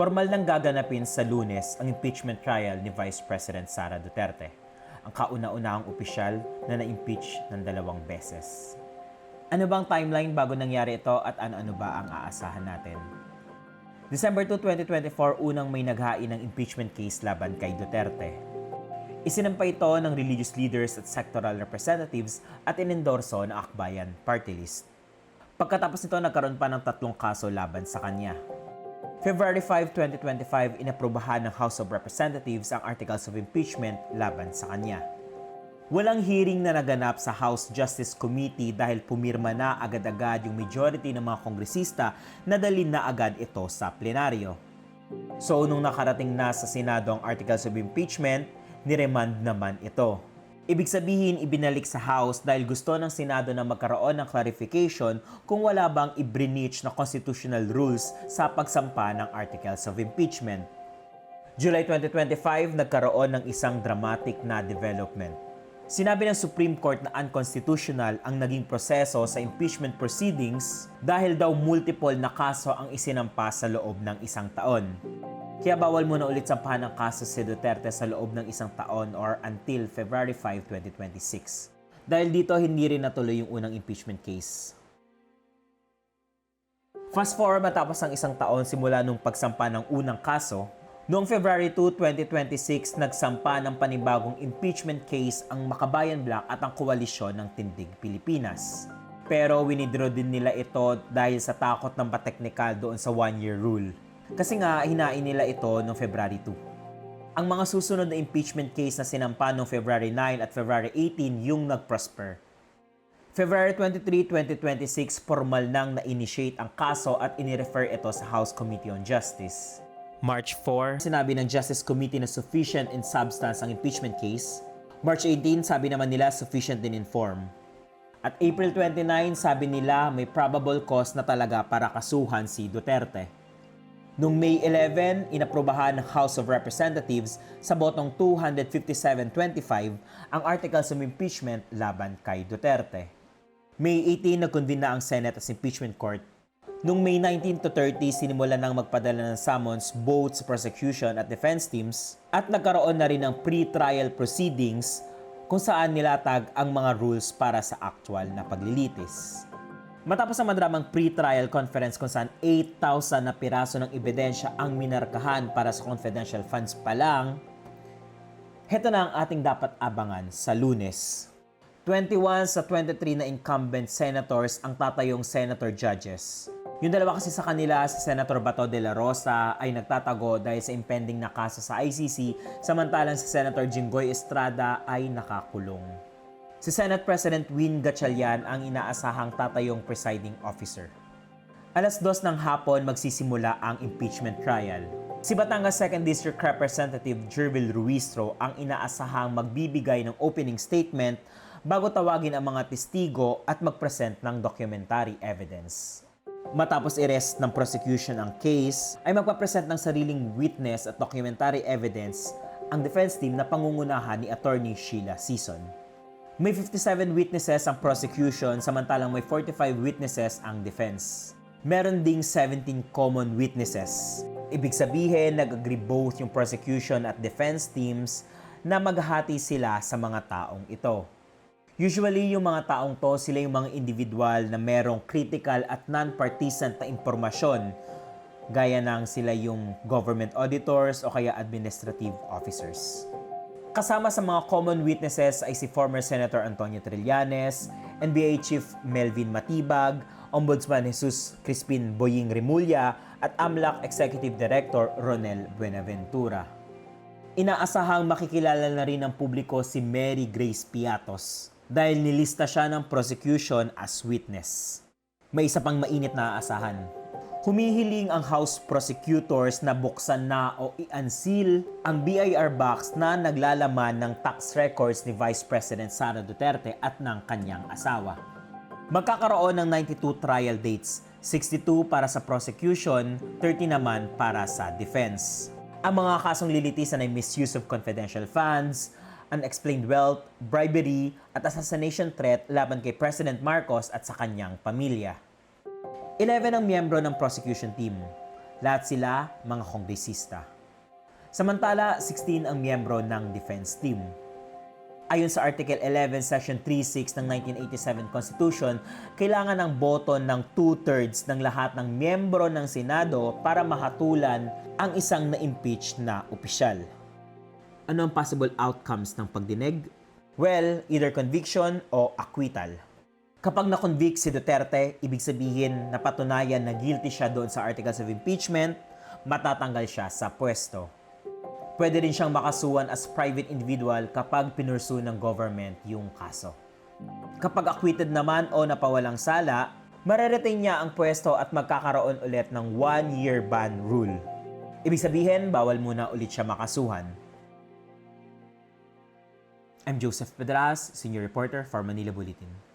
Formal nang gaganapin sa Lunes ang impeachment trial ni Vice President Sara Duterte, ang kauna-unahang opisyal na na-impeach ng 2 beses. Ano bang timeline bago nangyari ito at ano-ano ba ang aasahan natin? December 2, 2024, unang may naghain ng impeachment case laban kay Duterte. Isinampa ito ng religious leaders at sectoral representatives at inendorso ng Akbayan Party List. Pagkatapos nito, nagkaroon pa ng 3 kaso laban sa kanya. February 5, 2025, inaprubahan ng House of Representatives ang Articles of Impeachment laban sa kanya. Walang hearing na naganap sa House Justice Committee dahil pumirma na agad-agad yung majority ng mga kongresista na dalhin na agad ito sa plenaryo. So nung nakarating na sa Senado ang Articles of Impeachment, niremand naman ito. Ibig sabihin, ibinalik sa House dahil gusto ng Senado na magkaroon ng clarification kung wala bang i-breach na constitutional rules sa pagsampa ng Articles of Impeachment. July 2025, nagkaroon ng isang dramatic na development. Sinabi ng Supreme Court na unconstitutional ang naging proseso sa impeachment proceedings dahil daw multiple na kaso ang isinampa sa loob ng 1 taon. Kaya bawal muna ulit sampahan ng kaso si Duterte sa loob ng 1 taon or until February 5, 2026. Dahil dito, hindi rin natuloy yung unang impeachment case. Fast forward matapos ang 1 taon simula nung pagsampa ng unang kaso, noong February 2, 2026, nagsampa ng panibagong impeachment case ang Makabayan Black at ang Koalisyon ng Tindig Pilipinas. Pero winidraw din nila ito dahil sa takot ng pateknikal doon sa 1-year rule. Kasi nga, hinain nila ito noong February 2. Ang mga susunod na impeachment case na sinampa noong February 9 at February 18 yung nag-prosper. February 23, 2026, formal nang na-initiate ang kaso at inirefer ito sa House Committee on Justice. March 4, sinabi ng Justice Committee na sufficient in substance ang impeachment case. March 18, sabi naman nila sufficient in form. At April 29, sabi nila may probable cause na talaga para kasuhan si Duterte. Noong May 11, inaprubahan ng House of Representatives sa botong 257-25 ang Articles of Impeachment laban kay Duterte. May 18, nag-convene na ang Senate as Impeachment Court. Noong May 19 to 30, sinimulan ng magpadala ng summons both sa prosecution at defense teams at nagkaroon na rin ng pre-trial proceedings kung saan nilatag ang mga rules para sa actual na paglilitis. Matapos ang madramang pre-trial conference kung saan 8,000 na piraso ng ebidensya ang minarkahan para sa confidential funds pa lang, heto na ang ating dapat abangan sa Lunes. 21 sa 23 na incumbent senators ang tatayong senator judges. Yung dalawa kasi sa kanila, si Senator Bato de la Rosa ay nagtatago dahil sa impending na kaso sa ICC, samantalang si Senator Jinggoy Estrada ay nakakulong. Si Senate President Win Gatchalian ang inaasahang tatayong presiding officer. Alas 2 ng hapon magsisimula ang impeachment trial. Si Batangas 2nd District Representative Jervil Ruistro ang inaasahang magbibigay ng opening statement bago tawagin ang mga testigo at mag-present ng documentary evidence. Matapos i-rest ng prosecution ang case, ay magpapresent ng sariling witness at documentary evidence ang defense team na pangungunahan ni Attorney Sheila Sison. May 57 witnesses ang prosecution samantalang may 45 witnesses ang defense. Meron ding 17 common witnesses. Ibig sabihin, nag-agree both yung prosecution at defense teams na maghati sila sa mga taong ito. Usually, yung mga taong to, sila yung mga individual na merong critical at non-partisan na impormasyon, gaya ng sila yung government auditors o kaya administrative officers. Kasama sa mga common witnesses ay si former Senator Antonio Trillanes, NBA Chief Melvin Matibag, Ombudsman Jesus Crispin Boying Remulla at AMLAC Executive Director Ronel Buenaventura. Inaasahang makikilala na rin ng publiko si Mary Grace Piatos dahil nilista siya ng prosecution as witness. May isa pang mainit na aasahan. Humihiling ang House prosecutors na buksan na o i-unseal ang BIR box na naglalaman ng tax records ni Vice President Sara Duterte at ng kanyang asawa. Magkakaroon ng 92 trial dates, 62 para sa prosecution, 30 naman para sa defense. Ang mga kasong lilitisan ay misuse of confidential funds, unexplained wealth, bribery, at assassination threat laban kay President Marcos at sa kanyang pamilya. 11 ang miyembro ng prosecution team. Lahat sila mga kongresista. Samantala, 16 ang miyembro ng defense team. Ayon sa Article 11, Section 36 ng 1987 Constitution, kailangan ng boto ng 2/3 ng lahat ng miyembro ng Senado para mahatulan ang isang na-impeach na opisyal. Ano ang possible outcomes ng pagdinig? Well, either conviction o acquittal. Kapag na-convict si Duterte, ibig sabihin napatunayan na guilty siya doon sa Articles of Impeachment, matatanggal siya sa pwesto. Pwede rin siyang makasuhan as private individual kapag pinursu ng government yung kaso. Kapag acquitted naman o napawalang sala, mareretain niya ang pwesto at magkakaroon ulit ng 1-year ban rule. Ibig sabihin, bawal muna ulit siya makasuhan. I'm Joseph Pedras, Senior Reporter for Manila Bulletin.